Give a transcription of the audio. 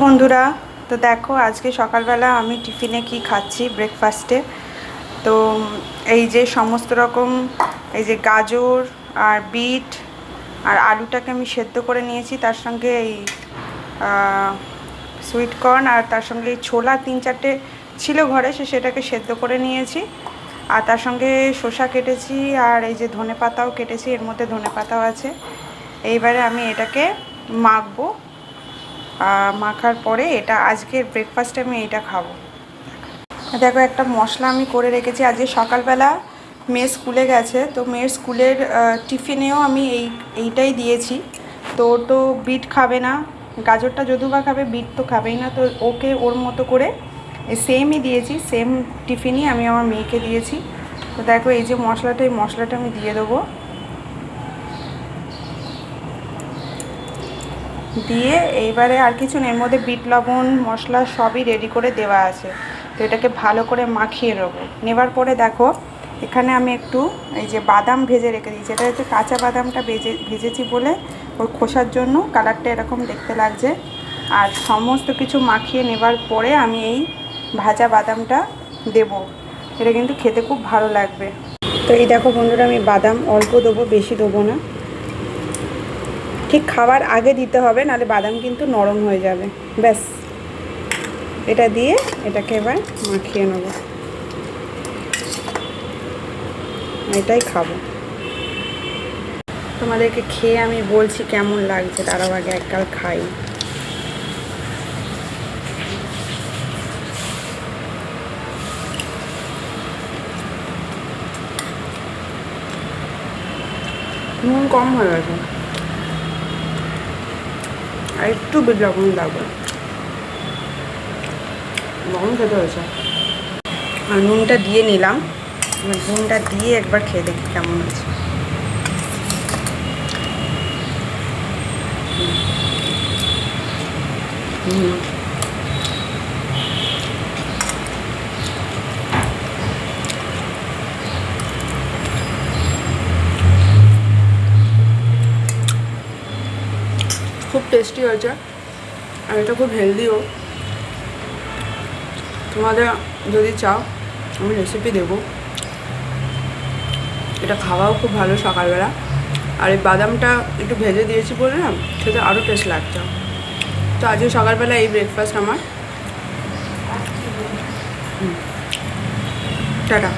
বন্ধুরা, তো দেখো আজকে সকালবেলা আমি টিফিনে কি খাচ্ছি ব্রেকফাস্টে। তো এই যে সমস্ত রকম এই যে গাজর আর বিট আর আলুটাকে আমি সেদ্ধ করে নিয়েছি, তার সঙ্গে এই সুইট কর্ন আর তার সঙ্গে এই ছোলা 3-4টে ছিল ঘরে, সেটাকে সেদ্ধ করে নিয়েছি। আর তার সঙ্গে শসা কেটেছি আর এই যে ধনেপাতাও কেটেছি, এর মধ্যে ধনেপাতাও আছে। এইবারে আমি এটাকে মাখবো, মাখার পরে এটা আজকের ব্রেকফাস্টে আমি এটা খাবো। দেখো একটা মশলা আমি করে রেখেছি। আজকে সকালবেলা মেয়ের স্কুলে গেছে, তো মেয়ের স্কুলের টিফিনেও আমি এইটাই দিয়েছি। তো ও তো বিট খাবে না, গাজরটা যদিও বা খাবে, বিট তো খাবেই না। তো ওকে ওর মতো করে সেমই দিয়েছি, সেম টিফিনই আমি আমার মেয়েকে দিয়েছি। তো দেখো এই যে মশলাটা, এই মশলাটা আমি দিয়ে দেবো, দিয়ে এইবারে আর কিছু নেই, এর মধ্যে বিট লবণ মশলা সবই রেডি করে দেওয়া আছে। তো এটাকে ভালো করে মাখিয়ে নেবো। নেবার পরে দেখো এখানে আমি একটু এই যে বাদাম ভেজে রেখে দিয়েছি। এটা হচ্ছে কাঁচা বাদামটা ভেজেছি বলে ওর খোসার জন্য কালারটা এরকম দেখতে লাগছে। আর সমস্ত কিছু মাখিয়ে নেবার পরে আমি এই ভাজা বাদামটা দেব। এটা কিন্তু খেতে খুব ভালো লাগবে। তো এই দেখো বন্ধুরা, আমি বাদাম অল্প দেবো, বেশি দেবো না। ঠিক খাবার আগে দিতে হবে, নাহলে বাদাম কিন্তু নরম হয়ে যাবে। ব্যাস, এটা দিয়ে এটাকে এবার মাখিয়ে নেব, এটাই খাবো। তোমাদেরকে খেয়ে আমি বলছি কেমন লাগছে, তারাও আগে একগাল খাই। নুন কম হয়ে গেছে, আর একটু বিট লবণ লাগবে। লবণ খেতে হয়েছে, আর নুনটা দিয়ে নিলাম। নুনটা দিয়ে একবার খেয়ে দেখি কেমন আছে। খুব টেস্টি হয়েছে, আর এটা খুব হেলদিও। তোমাদের যদি চাও আমি রেসিপি দেবো। এটা খাওয়াও খুব ভালো সকালবেলা। আর এই বাদামটা একটু ভেজে দিয়েছি বলে না, খেতে আরও টেস্ট লাগছে। তো আজকে সকালবেলা এই ব্রেকফাস্ট আমার। টাটা।